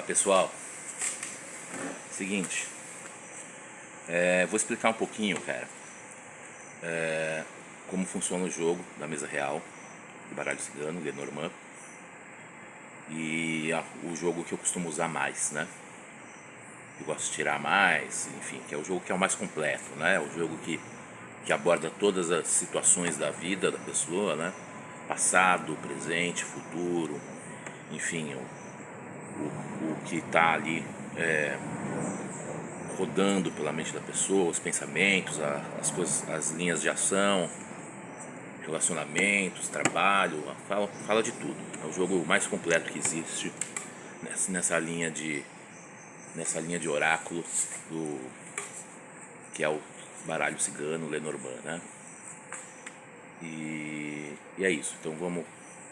Fala pessoal, seguinte, vou explicar um pouquinho, cara, como funciona o jogo da mesa real, do baralho cigano, Lenormand, e o jogo que eu costumo usar mais, né? Eu gosto de tirar mais, enfim, que é o jogo que é o mais completo, né? É o jogo que aborda todas as situações da vida da pessoa, né? Passado, presente, futuro, enfim, o que está ali rodando pela mente da pessoa, os pensamentos, as coisas, as linhas de ação, relacionamentos, trabalho, fala de tudo. É o jogo mais completo que existe nessa linha de oráculo que é o baralho cigano Lenormand, né? E é isso. Então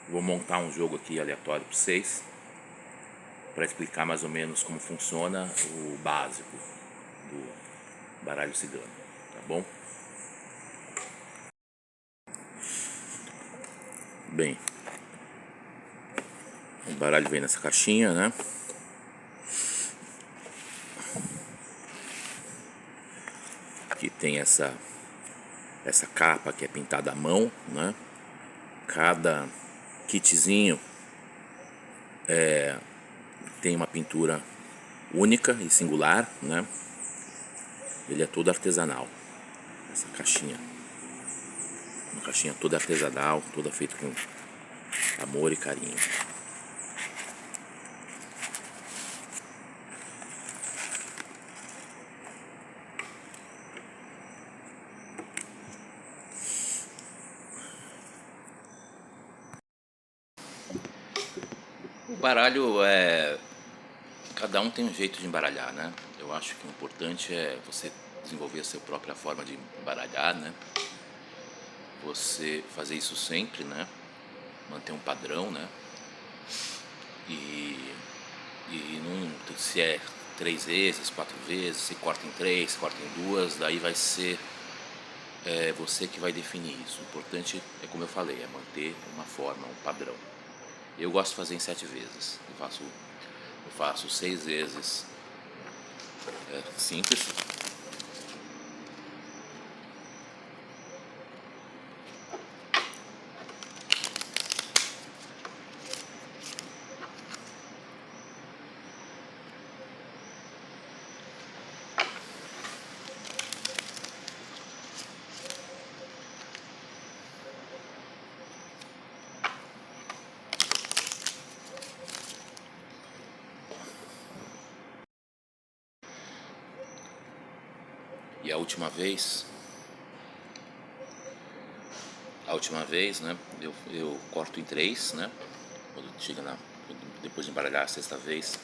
vou montar um jogo aqui aleatório para vocês, para explicar mais ou menos como funciona o básico do baralho cigano, tá bom? Bem, o baralho vem nessa caixinha, né? Aqui tem essa capa que é pintada à mão, né? Cada kitzinho tem uma pintura única e singular, né? Ele é todo artesanal. Essa caixinha, uma caixinha toda artesanal, toda feita com amor e carinho. O baralho cada um tem um jeito de embaralhar, né? Eu acho que o importante é você desenvolver a sua própria forma de embaralhar, né? Você fazer isso sempre, né? Manter um padrão, né? E não, se é 3 vezes, 4 vezes, se corta em 3, se corta em 2, daí vai ser você que vai definir isso. O importante é, como eu falei, é manter uma forma, um padrão. Eu gosto de fazer em 7 vezes. Eu faço 6 vezes simples. E a última vez, né, eu corto em 3, né? Depois de embaralhar a 6ª vez,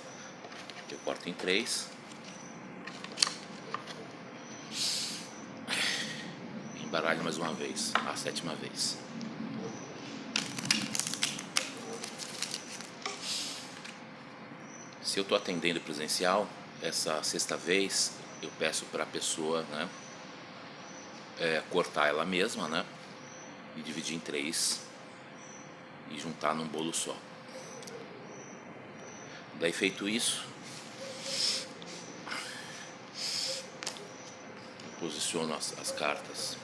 eu corto em 3. Embaralho mais uma vez, a 7ª vez. Se eu estou atendendo presencial, essa 6ª vez eu peço para a pessoa, né, cortar ela mesma, né, e dividir em 3 e juntar num bolo só. Daí feito isso, eu posiciono as cartas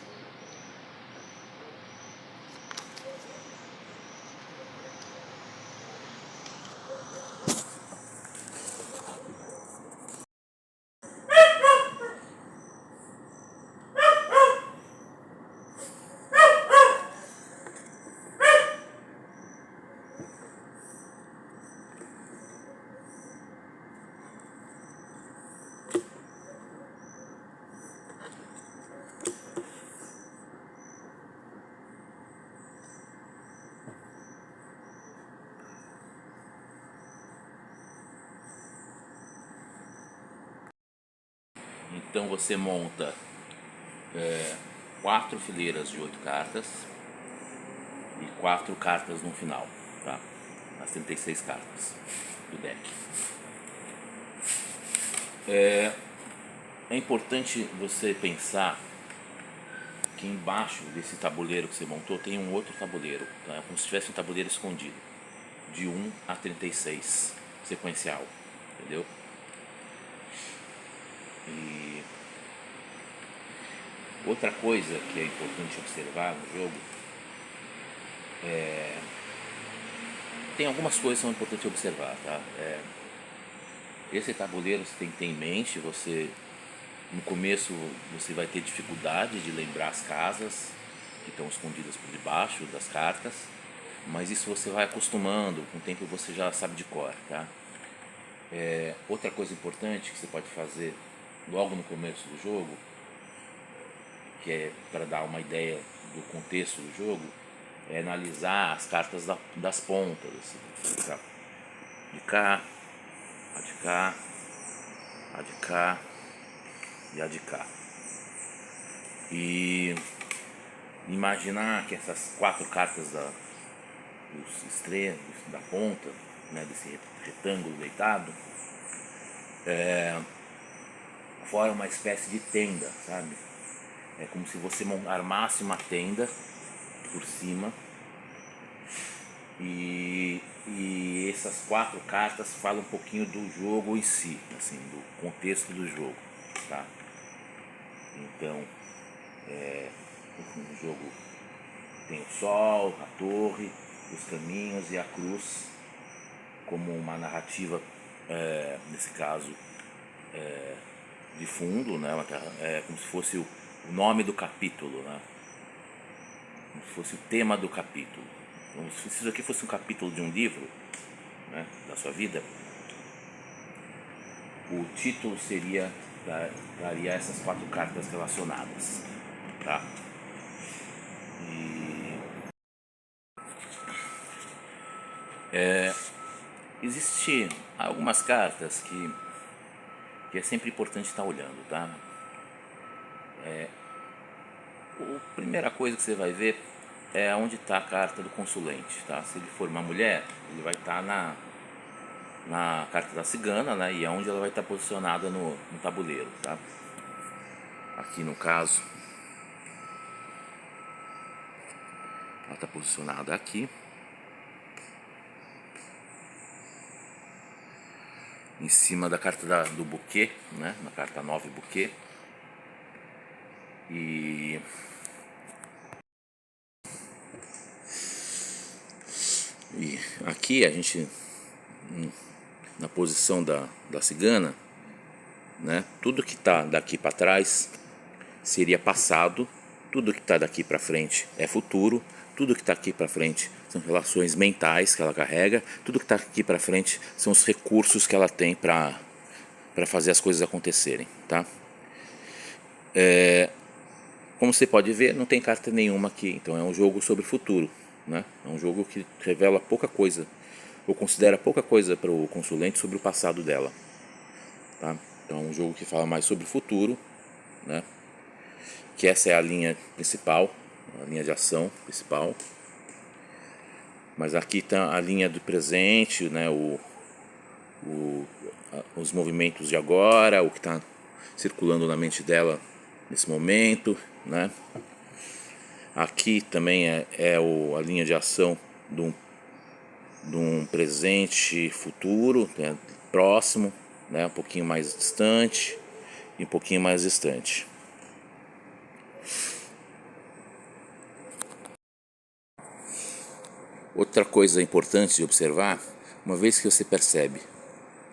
Então você monta 4 fileiras de 8 cartas e 4 cartas no final, tá? As 36 cartas do deck. É importante você pensar que embaixo desse tabuleiro que você montou tem um outro tabuleiro, tá? Como se tivesse um tabuleiro escondido, de 1 a 36, sequencial. entendeu? E outra coisa que é importante observar no jogo, tem algumas coisas que são importantes observar, tá? Esse tabuleiro você tem que ter em mente, no começo você vai ter dificuldade de lembrar as casas que estão escondidas por debaixo das cartas, mas isso você vai acostumando, com o tempo você já sabe de cor, tá? Outra coisa importante que você pode fazer logo no começo do jogo, que é para dar uma ideia do contexto do jogo, é analisar as cartas das pontas, assim, de cá, a de cá, a de cá e a de cá. E imaginar que essas 4 cartas dos extremos, da ponta, né, desse retângulo deitado, forma uma espécie de tenda, sabe? É como se você armasse uma tenda por cima e essas 4 cartas falam um pouquinho do jogo em si, assim, do contexto do jogo, tá? Então, o jogo tem o sol, a torre, os caminhos e a cruz como uma narrativa, nesse caso, de fundo, né? Como se fosse o nome do capítulo, né? Como se fosse o tema do capítulo. Então, se isso aqui fosse um capítulo de um livro, né, da sua vida, o título daria essas 4 cartas relacionadas, tá? Existem algumas cartas que é sempre importante estar olhando, tá? A primeira coisa que você vai ver é onde está a carta do consulente, tá? Se ele for uma mulher, ele vai estar na carta da cigana, né? E é onde ela vai estar posicionada no tabuleiro, tá? Aqui no caso, ela está posicionada aqui, em cima da carta do buquê, né? Na carta 9 buquê. E aqui a gente, na posição da cigana, né? Tudo que está daqui para trás seria passado, tudo que está daqui para frente é futuro, tudo que está aqui para frente são relações mentais que ela carrega, tudo que está aqui para frente são os recursos que ela tem para fazer as coisas acontecerem, tá? Como você pode ver, não tem carta nenhuma aqui, então é um jogo sobre o futuro, né? É um jogo que revela pouca coisa, ou considera pouca coisa para o consulente sobre o passado dela, tá? Então é um jogo que fala mais sobre o futuro, né? Que essa é a linha principal, a linha de ação principal. Mas aqui está a linha do presente, né? Os movimentos de agora, o que está circulando na mente dela nesse momento, né? Aqui também a linha de ação de um presente futuro, né? Próximo, né? Um pouquinho mais distante e um pouquinho mais distante. Outra coisa importante de observar, uma vez que você percebe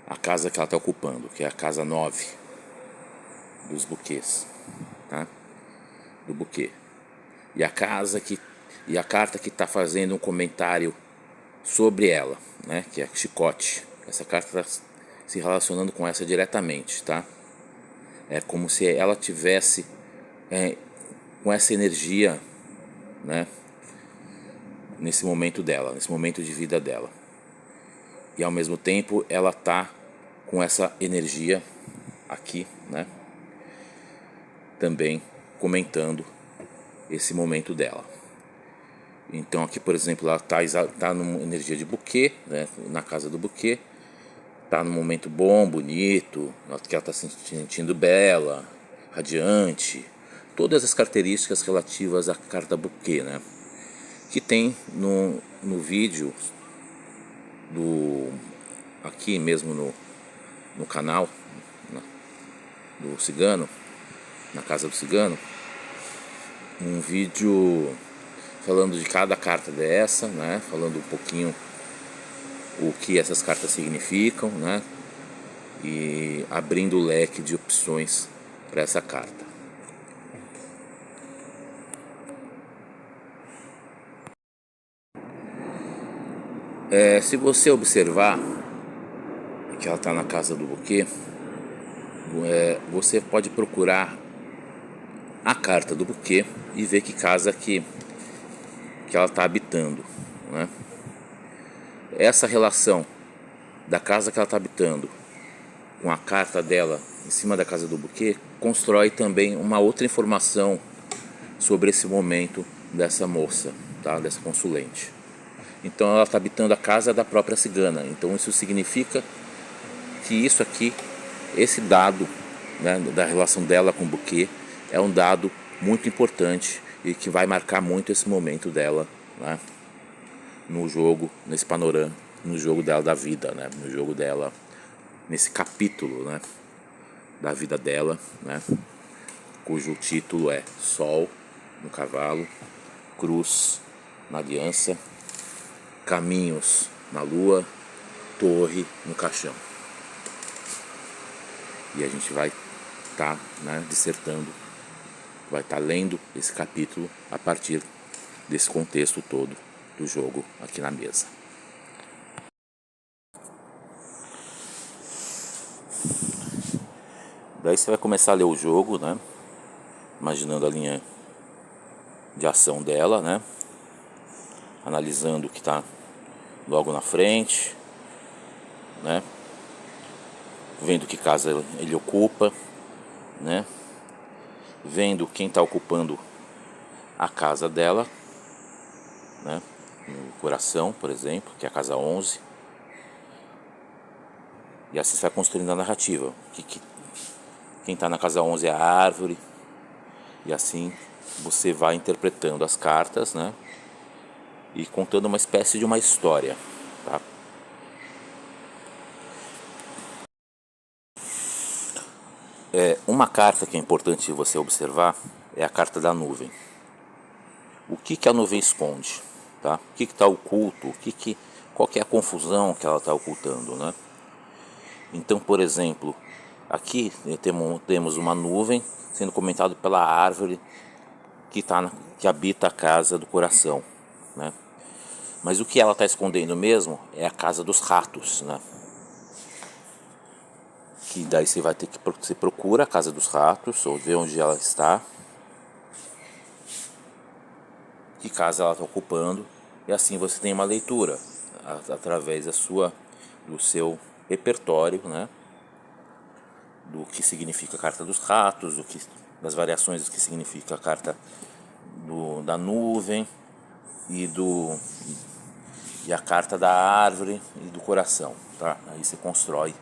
a casa que ela está ocupando, que é a casa 9 dos buquês, tá? Do buquê, e a carta que está fazendo um comentário sobre ela, né? Que é a chicote. Essa carta está se relacionando com essa diretamente, tá? É como se ela tivesse com essa energia, né? Nesse momento dela, nesse momento de vida dela. E ao mesmo tempo ela tá com essa energia aqui, né? Também comentando esse momento dela. Então aqui, por exemplo, ela tá numa energia de buquê, né? Na casa do buquê. Tá num momento bom, bonito, que ela tá se sentindo bela, radiante. Todas as características relativas à carta buquê, né? Que tem no vídeo aqui mesmo no canal do cigano, na casa do cigano, um vídeo falando de cada carta dessa, né? Falando um pouquinho o que essas cartas significam, né? E abrindo o leque de opções para essa carta. Se você observar que ela está na casa do buquê, você pode procurar a carta do buquê e ver que casa que ela está habitando, né? Essa relação da casa que ela está habitando com a carta dela em cima da casa do buquê constrói também uma outra informação sobre esse momento dessa moça, tá? Dessa consulente. Então ela está habitando a casa da própria cigana. Então isso significa que isso aqui, esse dado, né, da relação dela com o buquê, é um dado muito importante e que vai marcar muito esse momento dela, né, no jogo, nesse panorama, no jogo dela da vida, né, no jogo dela, nesse capítulo, né, da vida dela, né, cujo título é Sol no cavalo, Cruz na aliança, Caminhos na lua, Torre no caixão. E a gente vai estar, né, dissertando, vai estar lendo esse capítulo a partir desse contexto todo do jogo aqui na mesa. Daí você vai começar a ler o jogo, né, imaginando a linha de ação dela, né, analisando o que está logo na frente, né, vendo que casa ele ocupa, né, vendo quem está ocupando a casa dela, né, no coração, por exemplo, que é a casa 11. E assim você vai construindo a narrativa. Quem está na casa 11 é a árvore. E assim você vai interpretando as cartas, né, e contando uma espécie de uma história, tá? Uma carta que é importante você observar é a carta da nuvem. O que a nuvem esconde, tá? O que está oculto, qual que é a confusão que ela está ocultando, né? Então, por exemplo, aqui temos uma nuvem sendo comentado pela árvore que habita a casa do coração, né? Mas o que ela está escondendo mesmo é a casa dos ratos, né? Que daí você vai ter que você procura a casa dos ratos ou vê onde ela está, que casa ela está ocupando, e assim você tem uma leitura através do seu repertório, né, do que significa a carta dos ratos, das variações do que significa a carta da nuvem e a carta da árvore e do coração, tá? Aí você constrói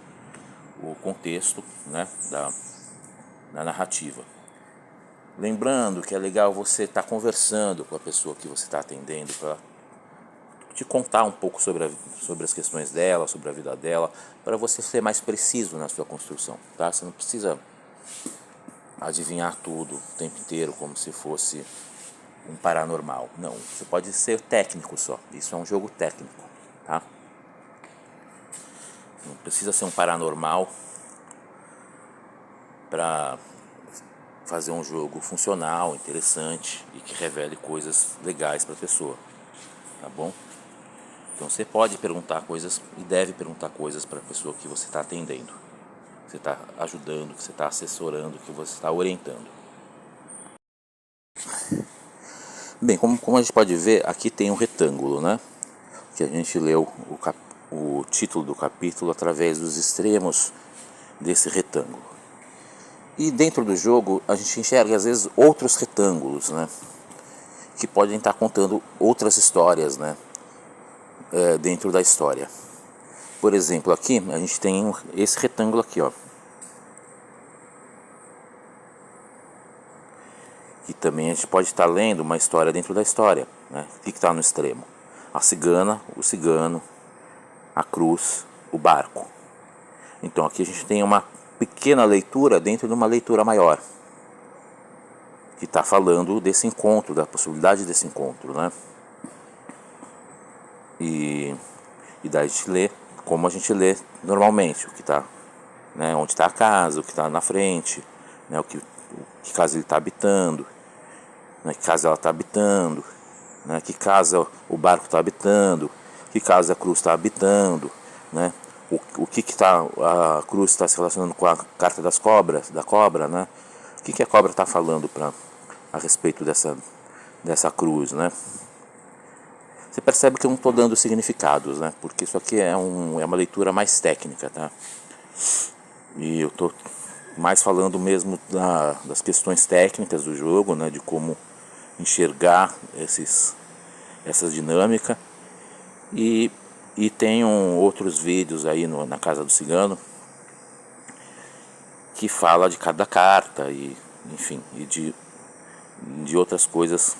o contexto, né, da narrativa. Lembrando que é legal você estar conversando com a pessoa que você está atendendo para te contar um pouco sobre as questões dela, sobre a vida dela, para você ser mais preciso na sua construção, tá? Você não precisa adivinhar tudo o tempo inteiro como se fosse um paranormal. Não, você pode ser técnico só. Isso é um jogo técnico, tá? Não precisa ser um paranormal para fazer um jogo funcional, interessante e que revele coisas legais para a pessoa, tá bom? Então você pode perguntar coisas e deve perguntar coisas para a pessoa que você está atendendo, que você está ajudando, que você está assessorando, que você está orientando. Bem, como a gente pode ver, aqui tem um retângulo, né? Que a gente leu o título do capítulo através dos extremos desse retângulo. E dentro do jogo a gente enxerga às vezes outros retângulos, né, que podem estar contando outras histórias, né, dentro da história. Por exemplo, aqui a gente tem esse retângulo aqui, ó, que também a gente pode estar lendo uma história dentro da história, né? O que está no extremo? A cigana, o cigano, a cruz, o barco. Então aqui a gente tem uma pequena leitura dentro de uma leitura maior, que está falando desse encontro, da possibilidade desse encontro, né? E daí a gente lê como a gente lê normalmente, o que está, né, onde está a casa, o que está na frente, né, que casa ele está habitando, né, que casa ela está habitando, né, que casa o barco está habitando, que casa a cruz está habitando, né, o que tá, a cruz está se relacionando com a carta das cobras, da cobra, né, o que a cobra está falando a respeito dessa cruz, né. Você percebe que eu não estou dando significados, né, porque isso aqui é uma leitura mais técnica, tá, e eu estou mais falando mesmo das questões técnicas do jogo, né, de como enxergar essa dinâmica. E tenho outros vídeos aí na Casa do Cigano que fala de cada carta e, enfim, e de outras coisas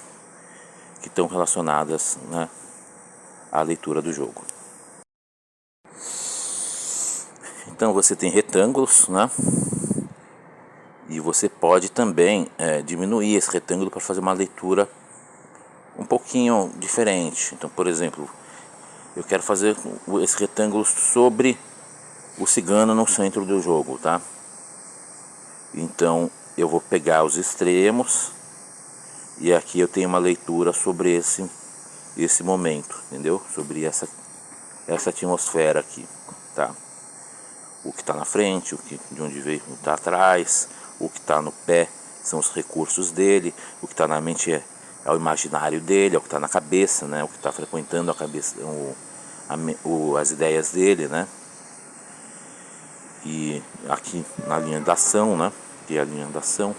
que estão relacionadas, né, à leitura do jogo. Então você tem retângulos, né, e você pode também diminuir esse retângulo para fazer uma leitura um pouquinho diferente. Então, por exemplo, eu quero fazer esse retângulo sobre o cigano no centro do jogo, tá? Então eu vou pegar os extremos e aqui eu tenho uma leitura sobre esse momento, entendeu? Sobre essa atmosfera aqui, tá? O que está na frente, de onde veio, o que está atrás, o que está no pé são os recursos dele, o que está na mente é o imaginário dele, é o que está na cabeça, né? O que está frequentando a cabeça, as ideias dele, né? E aqui na linha da ação, né? Que é a linha da ação,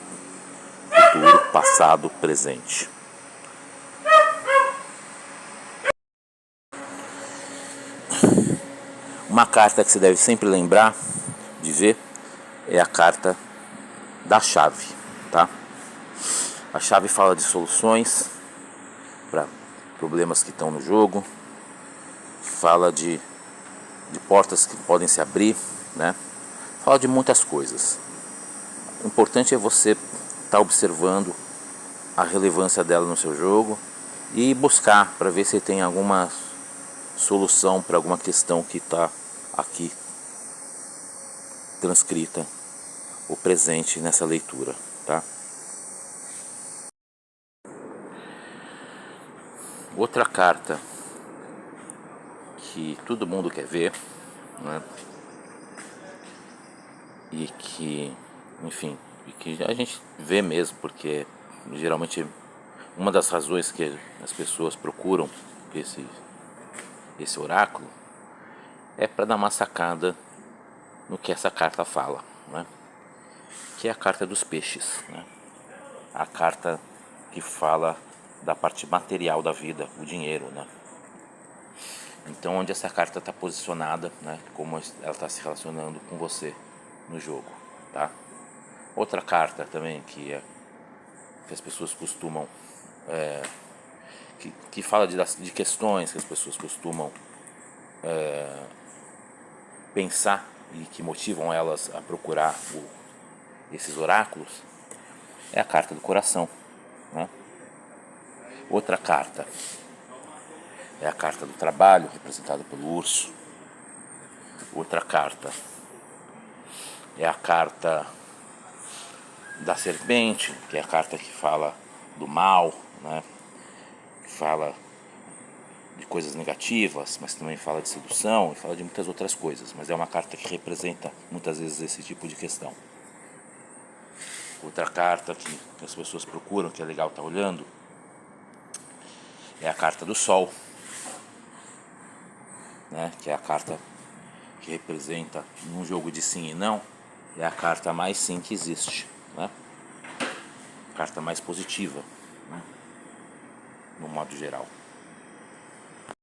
futuro, passado, presente. Uma carta que você deve sempre lembrar de ver é a carta da chave, tá? A chave fala de soluções para problemas que estão no jogo, fala de portas que podem se abrir, né? Fala de muitas coisas. O importante é você estar observando a relevância dela no seu jogo e buscar para ver se tem alguma solução para alguma questão que está aqui transcrita ou presente nessa leitura, tá? Outra carta que todo mundo quer ver, né? E que, enfim, e que a gente vê mesmo, porque geralmente uma das razões que as pessoas procuram esse oráculo é para dar uma sacada no que essa carta fala, né? Que é a carta dos peixes, né? A carta que fala da parte material da vida, o dinheiro, né? Então, onde essa carta está posicionada, né? Como ela está se relacionando com você no jogo, tá? Outra carta também que as pessoas costumam que fala de questões que as pessoas costumam pensar e que motivam elas a procurar esses oráculos é a carta do coração, né? Outra carta é a carta do trabalho, representada pelo urso. Outra carta é a carta da serpente, que é a carta que fala do mal, né? Que fala de coisas negativas, mas também fala de sedução e fala de muitas outras coisas. Mas é uma carta que representa muitas vezes esse tipo de questão. Outra carta que as pessoas procuram, que é legal estar olhando, é a carta do sol, né? Que é a carta que representa, num jogo de sim e não, é a carta mais sim que existe, né? Carta mais positiva, né? No modo geral.